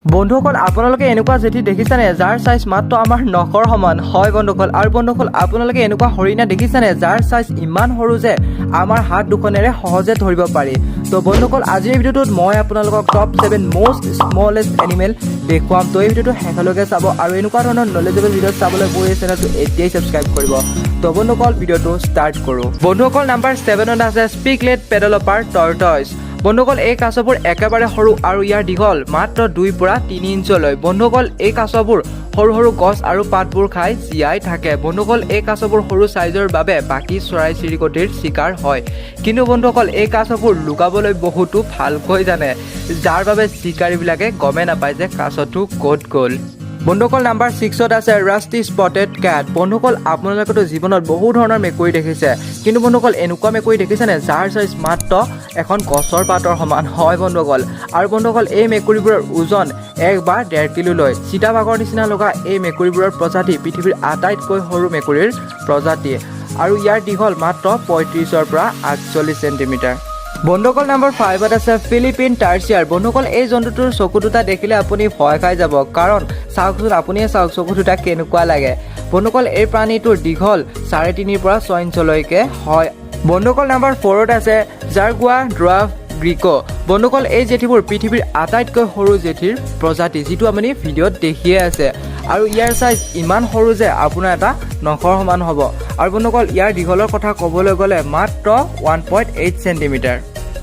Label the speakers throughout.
Speaker 1: বন্ধুসকল আপোনালোকে এনেকুৱা জেঠি দেখিছানে যাৰ সাইজ মাত্ৰ আমাৰ নখৰ সমান হয় বন্ধুসকল আৰু বন্ধুসকল আপোনালোকে এনেকুৱা হৰিণা দেখিছানে যাৰ সাইজ ইমান সৰু যে আমাৰ হাত দুখনেৰে সহজে ধৰিব পাৰি তো বন্ধুসকল আজিৰ ভিডিওটোত মই আপোনালোকক টপ 7 মোষ্ট স্মলেষ্ট এনিমেল দেখুৱাম তো এই ভিডিওটো শেষলৈকে চাব আৰু এনেকুৱা ধৰণৰ নলেজেবল ভিডিও চাবলৈ মোৰ এই চেনেলটো এতিয়াই সাবস্ক্ৰাইব কৰিব তো বন্ধুসকল ভিডিওটো ষ্টাৰ্ট কৰো বন্ধুসকল নাম্বাৰ 7ত আছে স্পেকলেড পেডলপাৰ টৰ্টয়েস বন্ধুসকল এই কাছবোৰ একেবাৰে সৰু আৰু ইয়াৰ দীঘল মাত্ৰ 2 পৰা 3 ইঞ্চলৈ বন্ধুসকল এই কাছবোৰ সৰু সৰু গছ আৰু পাতবোৰ খাই জীয়াই থাকে বন্ধুসকল এই কাছবোৰ সৰু সাইজৰ বাবে বাকি চৰাই চিৰিকটিৰ শিকাৰ হয় কিন্তু বন্ধুসকল এই কাছবোৰ লুকাবলৈ বহুতো ভালকৈ জানে যাৰ বাবে শিকাৰীবিলাকে গমে নাপায় যে কাছটো ক'ত গ'ল বন্ধুসকল নাম্বাৰ 6ত আছে ৰাষ্টি স্পটেড ক্যাট বন্ধুসকল আপোনালোকেতো জীৱনত বহু ধৰণৰ মেকুৰী দেখিছে কিন্তু বন্ধুসকল এনেকুৱা মেকুৰী দেখিছেনে যাৰ সাইজ মাত্ৰ এখন গছৰ পাতৰ সমান হয় বন্ধুসকল আৰু বন্ধুসকল এই মেকুৰীবোৰৰ ওজন 1 বা 1.5 কিলোলৈ চিতাবাঘৰ নিচিনা লগা এই মেকুৰীবোৰৰ প্ৰজাতি পৃথিৱীৰ আটাইতকৈ সৰু মেকুৰীৰ প্ৰজাতি আৰু ইয়াৰ দীঘল মাত্ৰ 35 পৰা 48 সেন্টিমিটাৰ বন্ধুসকল নাম্বাৰ 5ত আছে ফিলিপিন টাৰ্চিয়াৰ বন্ধুসকল এই জন্তুটোৰ চকু দুটা দেখিলে আপুনি ভয় খাই যাব কাৰণ চাওকচোন আপুনিয়ে চাওক চকু দুটা কেনেকুৱা লাগে বন্ধুসকল এই প্ৰাণীটোৰ দীঘল 3.5 পৰা 6 ইঞ্চলৈকে হয় বন্ধুসকল নাম্বাৰ 4ত আছে জাৰগুৱা ড্ৰাফ গ্ৰিকো বন্ধুসকল এই জেঠিবোৰ পৃথিৱীৰ আটাইতকৈ সৰু জেঠিৰ প্ৰজাতি যিটো আপুনি ভিডিঅ'ত দেখিয়ে আছে আৰু ইয়াৰ সাইজ ইমান সৰু যে আপোনাৰ এটা নখৰ সমান হ'ব আৰু বন্ধুসকল ইয়াৰ দীঘলৰ কথা ক'বলৈ গ'লে মাত্ৰ 1.8 সেন্টিমিটাৰ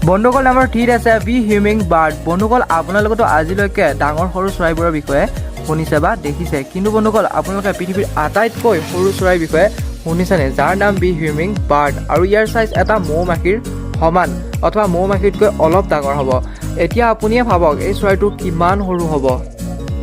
Speaker 1: বন্ধুসকল নাম্বাৰ 3ত আছে বি হিউমিং বাৰ্ড বন্ধুসকল আপোনালোকেতো আজিলৈকে ডাঙৰ সৰু চৰাইবোৰৰ বিষয়ে শুনিছে বা দেখিছে কিন্তু বন্ধুসকল আপোনালোকে পৃথিৱীৰ আটাইতকৈ সৰু চৰাইৰ বিষয়ে শুনিছেনে যাৰ নাম বি হিউমিং বাৰ্ড আৰু ইয়াৰ সাইজ এটা মৌমাখিৰ সমান অথবা মৌমাখিতকৈ অলপ ডাঙৰ হ'ব এতিয়া আপুনিয়ে ভাবক এই চৰাইটো কিমান সৰু হ'ব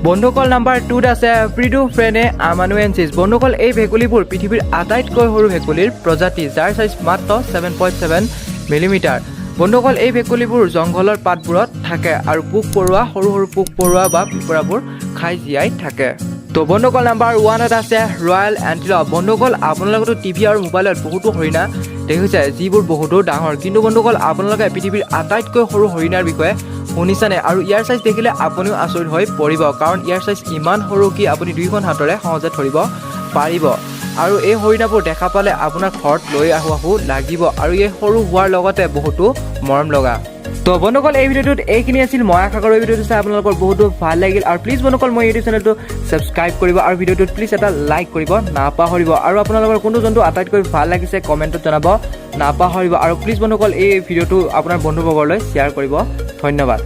Speaker 1: বন্ধুসকল নাম্বাৰ 2ত আছে পাedophryne awauensis বন্ধুসকল এই ভেকুলীবোৰ পৃথিৱীৰ আটাইতকৈ সৰু ভেকুলীৰ প্ৰজাতি যাৰ সাইজ মাত্ৰ 7.7 মিলিমিটাৰ বন্ধুসকল এই ভেকুলীবোৰ জংঘলৰ পাতবোৰত থাকে আৰু পোক পৰুৱা সৰু সৰু পোক পৰুৱা বা পিপৰাবোৰ খাই জীয়াই থাকে তো বন্ধুসকল নাম্বাৰ 1ত আছে ৰয়েল এণ্টিলপ বন্ধুসকল আপোনালোকেতো টিভি আৰু মোবাইলত বহুতো হৰিণা দেখিছে যিবোৰ বহুতো ডাঙৰ কিন্তু বন্ধুসকল আপোনালোকে পৃথিৱীৰ আটাইতকৈ সৰু হৰিণাৰ বিষয়ে শুনিছানে আৰু ইয়াৰ সাইজ দেখিলে আপুনিও আচৰিত হৈ পৰিব কাৰণ ইয়াৰ সাইজ ইমান সৰু কি আপুনি দুইখন হাতৰে সহজে ধৰিব পাৰিব আৰু এই হৰিণাবোৰ দেখা পালে আপোনাৰ ঘৰত লৈ আহু লাগিব আৰু এই সৰু হোৱাৰ লগতে বহুতো মৰম লগা তো বন্ধুসকল এই ভিডিওটোত এইখিনি আছিল মই আশা কৰোঁ এই ভিডিওটো চাই আপোনালোকৰ বহুতো ভাল লাগিল আৰু প্লিজ বন্ধুসকল মই ইউটিউব চেনেলটো সাবস্ক্ৰাইব কৰিব আৰু ভিডিওটোত প্লিজ এটা লাইক কৰিব নাপাহৰিব আৰু আপোনালোকৰ কোনটো জন্তু আটাইতকৈ ভাল লাগিছে কমেণ্টত জনাব নাপাহৰিব আৰু প্লিজ বন্ধুসকল এই ভিডিওটো আপোনাৰ বন্ধুবৰ্গলৈ শ্বেয়াৰ কৰিব ধন্যবাদ